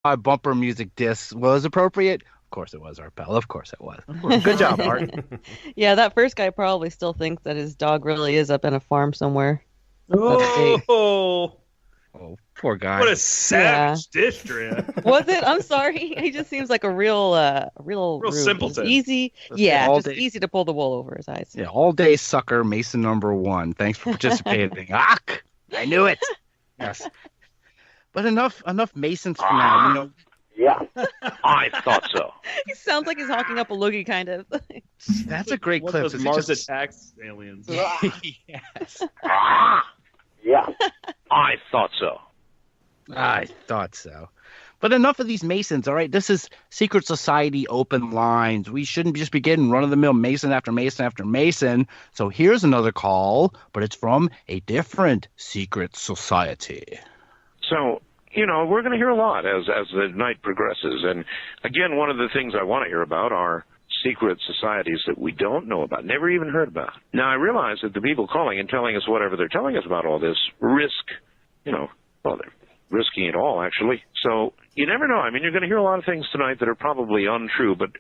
My bumper music disc was appropriate. Of course it was, Art Bell. Of course it was. Good job, Art. Yeah, that first guy probably still thinks that his dog really is up in a farm somewhere. Upstate. Oh, Oh, poor what guy. a Yeah. savage dish, Drea. Was it? I'm sorry. He just seems like a real Real rube. Just simpleton. easy. That's it. Yeah, All just day. easy to pull the wool over his eyes. Yeah, all day sucker, Mason number one. Thanks for participating. Ach, I knew it. Yes. But enough Masons for now. Yeah, I thought so. He sounds like he's hawking up a loogie, kind of. That's a great One clip. of those 'cause Mars it just- attacks aliens. Yes. Yeah, I thought so. I thought so. But enough of these Masons, all right? This is secret society open lines. We shouldn't just be getting run-of-the-mill Mason after Mason after Mason. So here's another call, but it's from a different secret society. So, we're going to hear a lot as the night progresses. And again, one of the things I want to hear about are secret societies that we don't know about, never even heard about. Now, I realize that the people calling and telling us whatever they're telling us about all this risk, they're risking it all, actually. So you never know. I mean, you're going to hear a lot of things tonight that are probably untrue, but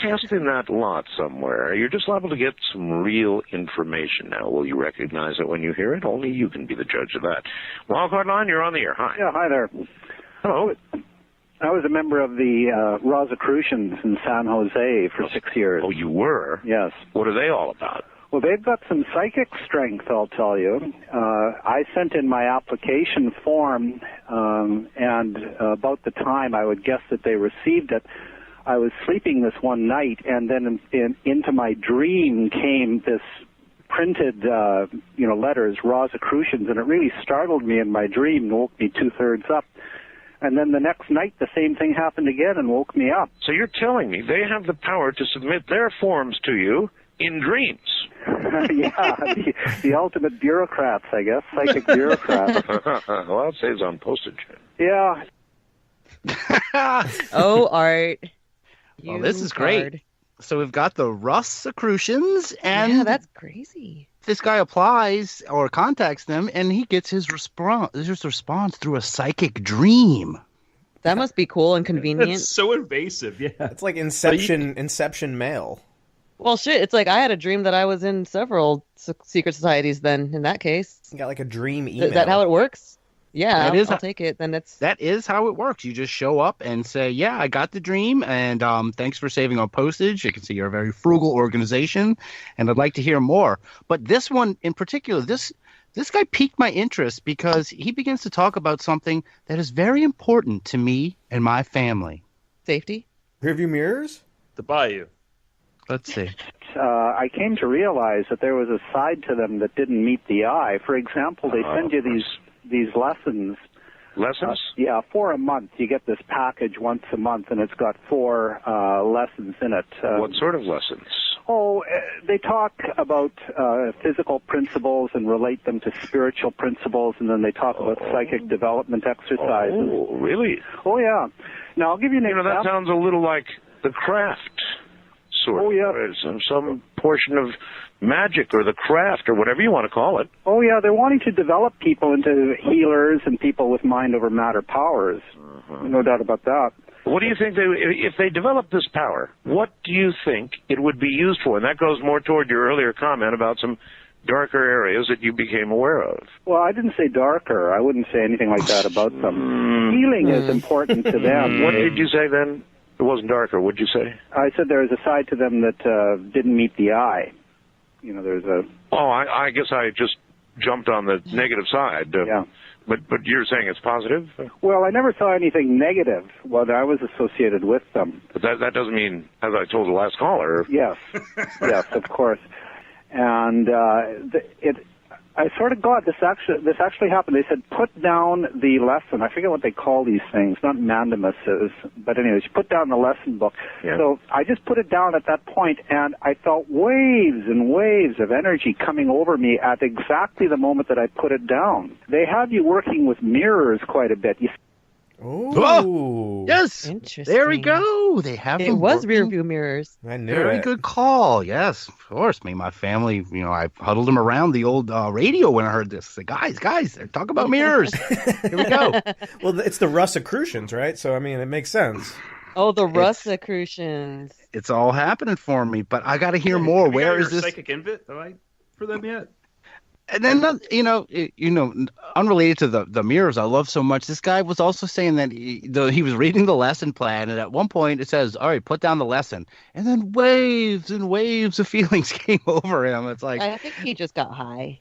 cast in that lot somewhere, you're just liable to get some real information. Now, will you recognize it when you hear it? Only you can be the judge of that. Wildcard line, you're on the air. Hi. Yeah, hi there. Hello. I was a member of the Rosicrucians in San Jose for 6 years. Oh, you were? Yes. What are they all about? Well, they've got some psychic strength, I'll tell you. I sent in my application form, and about the time I would guess that they received it, I was sleeping this one night, and then into my dream came this printed, letters, Rosicrucians, and it really startled me in my dream and woke me two-thirds up. And then the next night, the same thing happened again and woke me up. So you're telling me they have the power to submit their forms to you in dreams? Yeah, the ultimate bureaucrats, I guess, psychic bureaucrats. Well, it saves on postage. Yeah. Oh, Art. Well, this is great. So we've got the Rosicrucians, and Yeah, that's crazy. this guy applies or contacts them, and he gets his response through a psychic dream. That must be cool and convenient. It's so invasive, yeah. It's like Inception mail. Well, shit, it's like I had a dream that I was in several secret societies then, in that case. You got like a dream email. Is that how it works? Yeah, That I'll take it. Then it's... That is how it works. You just show up and say, yeah, I got the dream, and thanks for saving on postage. You can see you're a very frugal organization, and I'd like to hear more. But this one in particular, this guy piqued my interest because he begins to talk about something that is very important to me and my family. Safety? Rearview mirrors? The bayou. Let's see. I came to realize that there was a side to them that didn't meet the eye. For example, they send you these lessons. Lessons? Yeah, for a month. You get this package once a month, and it's got 4 lessons in it. What sort of lessons? They talk about physical principles and relate them to spiritual principles, and then they talk about psychic development exercises. Oh, really? Oh, yeah. Now, I'll give you an example. That sounds a little like the craft, sort of. Oh, yeah. Some portion of magic or the craft or whatever you want to call it. Oh, yeah, they're wanting to develop people into healers and people with mind over matter powers. No doubt about that. What do you think if they develop this power, what do you think it would be used for? And that goes more toward your earlier comment about some darker areas that you became aware of. Well, I didn't say darker. I wouldn't say anything like that about them. Healing is important to them. What did you say then? It wasn't darker, what'd you say? I said there was a side to them that didn't meet the eye. There's a... Oh, I guess I just jumped on the negative side. Yeah. But you're saying it's positive? Well, I never saw anything negative when I was associated with them. But that doesn't mean, as I told the last caller. Yes, yes, of course. And I sort of got this actually happened. They said put down the lesson. I forget what they call these things, not mandamuses, but anyways, you put down the lesson book. Yeah. So I just put it down at that point, and I felt waves and waves of energy coming over me at exactly the moment that I put it down. They have you working with mirrors quite a bit. Oh, Yes. Interesting. There we go. They have It them was rear working. view mirrors. I knew Very it. good call. Yes, of course. Me and my family, I huddled them around the old radio when I heard this. I said, guys, they're talking about mirrors. Here we go. Well, it's the Rosicrucians, right? So, I mean, it makes sense. Oh, the Rosicrucians. It's all happening for me, but I got to hear more. Have you got Where your is this? psychic invite for them yet? And then, unrelated to the mirrors, I love so much. This guy was also saying that he was reading the lesson plan, and at one point it says, "All right, put down the lesson," and then waves and waves of feelings came over him. It's like, I think he just got high.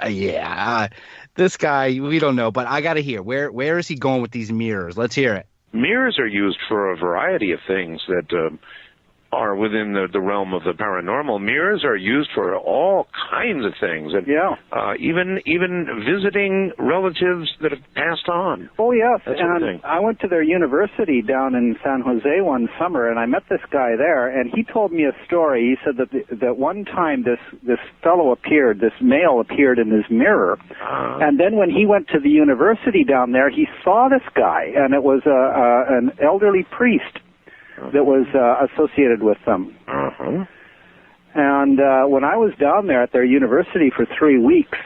yeah, this guy, we don't know, but I got to hear where is he going with these mirrors? Let's hear it. Mirrors are used for a variety of things that are within the realm of the paranormal. Mirrors are used for all kinds of things, and even visiting relatives that have passed on. Oh, yes, That sort of and thing. I went to their university down in San Jose one summer, and I met this guy there, and he told me a story. He said that one time this fellow appeared, this male appeared in his mirror, and then when he went to the university down there, he saw this guy, and it was an elderly priest that was associated with them. And when I was down there at their university for 3 weeks,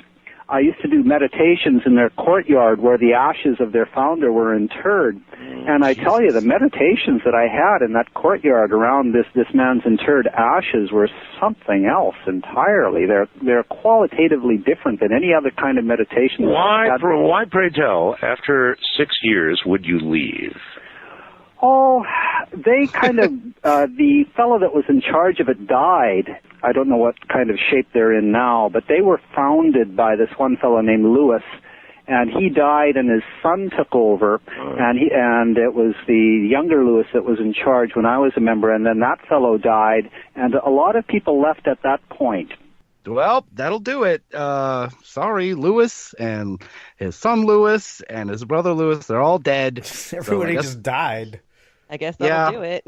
I used to do meditations in their courtyard where the ashes of their founder were interred. And I tell you, the meditations that I had in that courtyard around this man's interred ashes were something else entirely. They're qualitatively different than any other kind of meditation. Why, pray tell, after 6 years would you leave? Oh, they kind of, the fellow that was in charge of it died. I don't know what kind of shape they're in now, but they were founded by this one fellow named Lewis, and he died and his son took over, and it was the younger Lewis that was in charge when I was a member, and then that fellow died, and a lot of people left at that point. Well, that'll do it. Sorry, Lewis and his son Lewis and his brother Lewis, they're all dead. Everybody just died. I guess that'll do it.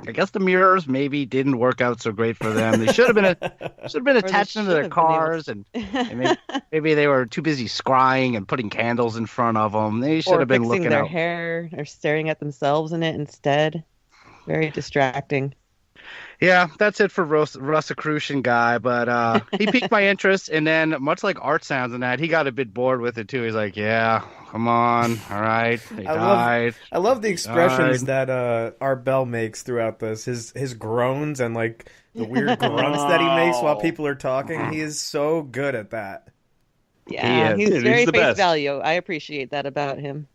I guess the mirrors maybe didn't work out so great for them. They should have been attaching them to their cars, and maybe they were too busy scrying and putting candles in front of them. They should have been fixing looking their out. hair or staring at themselves in it instead. Very distracting. Yeah, that's it for Rosicrucian guy, but he piqued my interest, and then much like Art sounds in that, he got a bit bored with it too. He's like, "Yeah, come on, all right, they died." I love the expressions that Art Bell makes throughout this. His groans and like the weird grunts that he makes while people are talking. He is so good at that. Yeah, He is. he's very He's the face best. value. I appreciate that about him.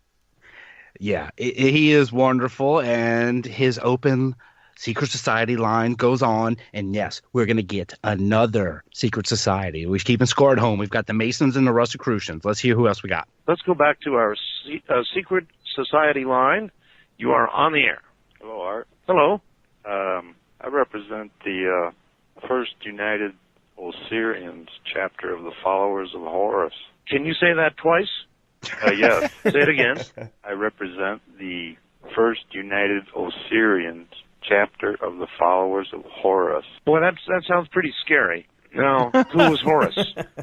Yeah, he is wonderful, and his open secret society line goes on, and yes, we're going to get another secret society. We're keeping score at home. We've got the Masons and the Rosicrucians. Let's hear who else we got. Let's go back to our secret society line. You are on the air. Hello, Art. Hello. I represent the First United Osirians chapter of the Followers of Horus. Can you say that twice? Yes. Say it again. I represent the First United Osirians chapter of the Followers of Horus. Boy, that sounds pretty scary. Now, who was Horus?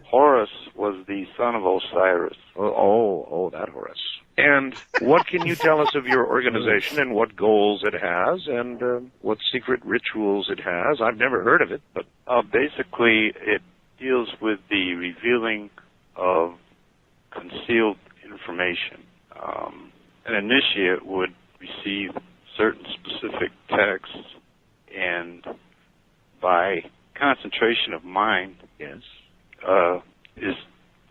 Horus was the son of Osiris. Oh, that Horus. And what can you tell us of your organization and what goals it has and what secret rituals it has? I've never heard of it, but Basically, it deals with the revealing of concealed information. An initiate would receive certain specific texts, and by concentration of mind, yes,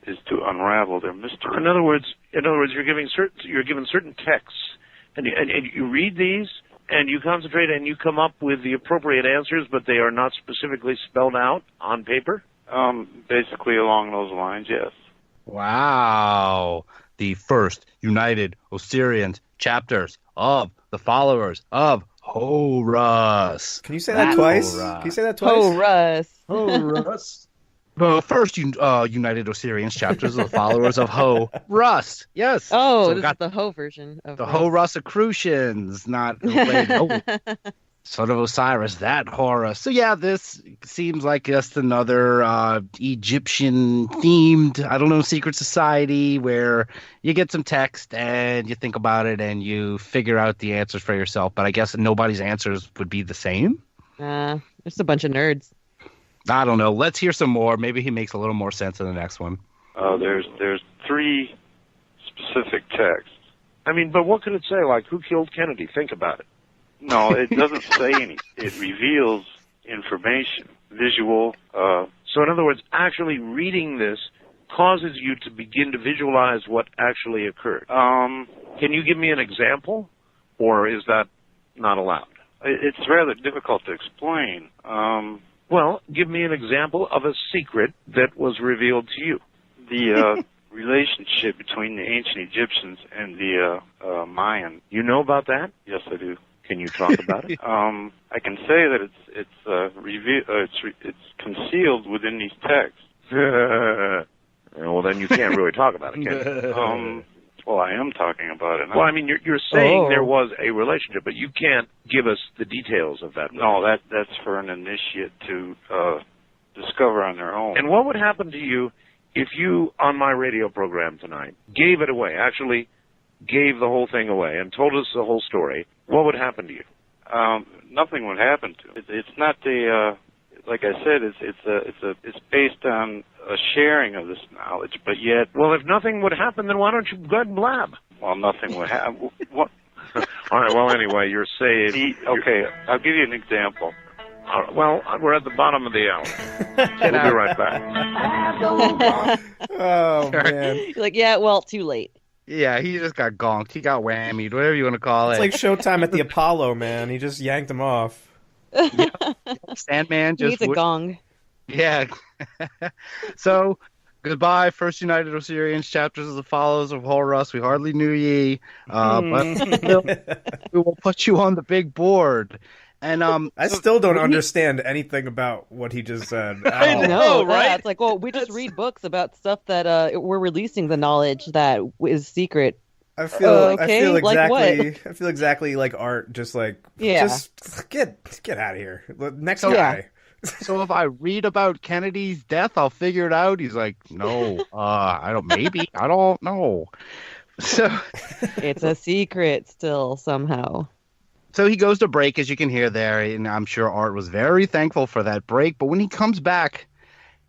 is to unravel their mystery. In other words, you're given certain texts, and you read these, and you concentrate, and you come up with the appropriate answers, but they are not specifically spelled out on paper. Basically, along those lines, yes. Wow, the First United Osirian chapters of the Followers of Horus. Can you say that twice? Can you say that twice? Russ. Russ. The First United Osirian chapters of the Followers of Horus. Yes. Oh, So this we've got is the Ho version of the Russ. Rosicrucians, not Son of Osiris, that horror. So yeah, this seems like just another Egyptian themed, I don't know, secret society where you get some text and you think about it and you figure out the answers for yourself. But I guess nobody's answers would be the same. Just a bunch of nerds. I don't know. Let's hear some more. Maybe he makes a little more sense in the next one. There's 3 specific texts. I mean, but what could it say? Like, who killed Kennedy? Think about it. No, it doesn't say anything. It reveals information, visual. So in other words, actually reading this causes you to begin to visualize what actually occurred. Can you give me an example, or is that not allowed? It's rather difficult to explain. Well, give me an example of a secret that was revealed to you. The relationship between the ancient Egyptians and the Mayan. You know about that? Yes, I do. Can you talk about it? I can say that it's concealed within these texts. Well, then you can't really talk about it, can you? Well, I am talking about it now. Well, I mean, you're saying there was a relationship, but you can't give us the details of that. No, that's for an initiate to discover on their own. And what would happen to you if you, on my radio program tonight, gave it away, actually gave the whole thing away and told us the whole story? What would happen to you? Nothing would happen to it. It's not like I said, it's based on a sharing of this knowledge, but yet. Well, if nothing would happen, then why don't you go ahead and blab? Well, nothing would happen. What? All right. Well, anyway, you're saying. Okay, I'll give you an example. Well, we're at the bottom of the hour. We'll be right back. Oh man! You're like, yeah, well, too late. Yeah, he just got gonked. He got whammied, whatever you want to call it. It's like Showtime at the Apollo, man. He just yanked him off. Yeah. Sandman just needs a gong. Yeah. So, goodbye, First United Osirians, chapters as follows of Horus. We hardly knew ye, but we will put you on the big board. And I still don't understand anything about what he just said. I know, right? It's like, well, we just read books about stuff that we're releasing the knowledge that is secret. I feel exactly like Art, just get out of here. Next guy. So if I read about Kennedy's death, I'll figure it out. He's like, no, I don't know. So it's a secret still somehow. So he goes to break, as you can hear there, and I'm sure Art was very thankful for that break. But when he comes back,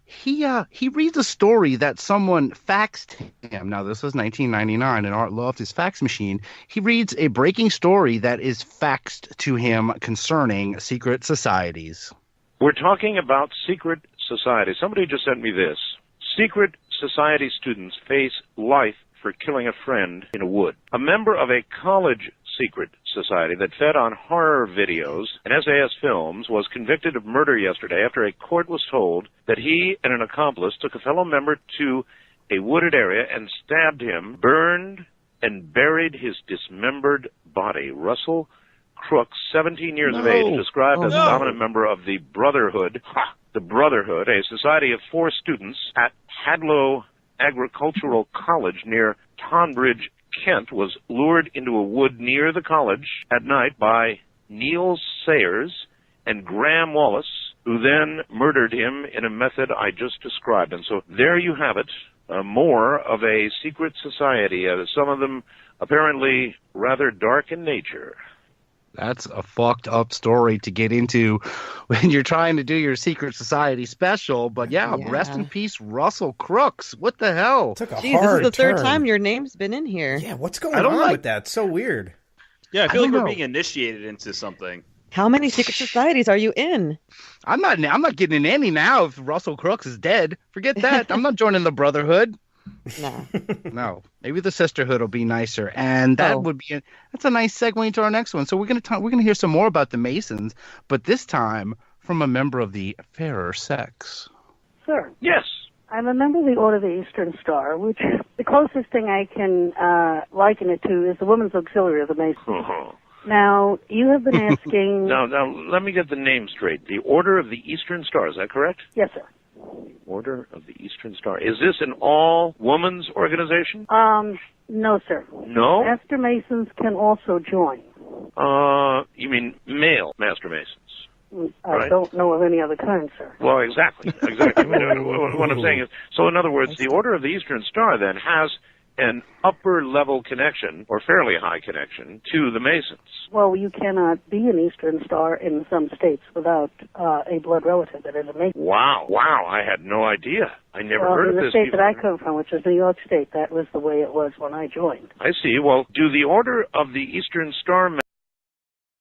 he reads a story that someone faxed him. Now, this was 1999, and Art loved his fax machine. He reads a breaking story that is faxed to him concerning secret societies. We're talking about secret societies. Somebody just sent me this. Secret society students face life for killing a friend in a wood. A member of a college secret society that fed on horror videos and SAS films was convicted of murder yesterday after a court was told that he and an accomplice took a fellow member to a wooded area and stabbed him, burned, and buried his dismembered body. Russell Crooks, 17 years of age, described as a dominant member of the Brotherhood, a society of 4 students at Hadlow Agricultural College near Tonbridge, Kent, was lured into a wood near the college at night by Neil Sayers and Graham Wallace, who then murdered him in a method I just described. And so there you have it, more of a secret society, some of them apparently rather dark in nature. That's a fucked up story to get into when you're trying to do your secret society special. But yeah. Rest in peace, Russell Crooks. What the hell? Took a Jeez, hard this is the third turn. time your name's been in here. Yeah, what's going on with that? It's so weird. Yeah, I feel like we're being initiated into something. How many secret societies are you in? I'm not getting in any now if Russell Crooks is dead. Forget that. I'm not joining the Brotherhood. No. Maybe the Sisterhood will be nicer, and that would be that's a nice segue into our next one. So we're gonna hear some more about the Masons, but this time from a member of the fairer sex. Sir. Yes. I'm a member of the Order of the Eastern Star, which the closest thing I can liken it to is the Women's Auxiliary of the Masons. Now, you have been asking... Now, let me get the name straight. The Order of the Eastern Star, is that correct? Yes, sir. Order of the Eastern Star. Is this an all-women's organization? No, sir. No? Master Masons can also join. You mean male Master Masons? I don't know of any other kind, sir. Well, exactly. I mean, what I'm saying is, so in other words, the Order of the Eastern Star then has an upper level connection, or fairly high connection, to the Masons. Well, you cannot be an Eastern Star in some states without a blood relative that is a Mason. Wow, I had no idea. I never heard of this. In the state that I come from, which is New York State, that was the way it was when I joined. I see. Well, do the Order of the Eastern Star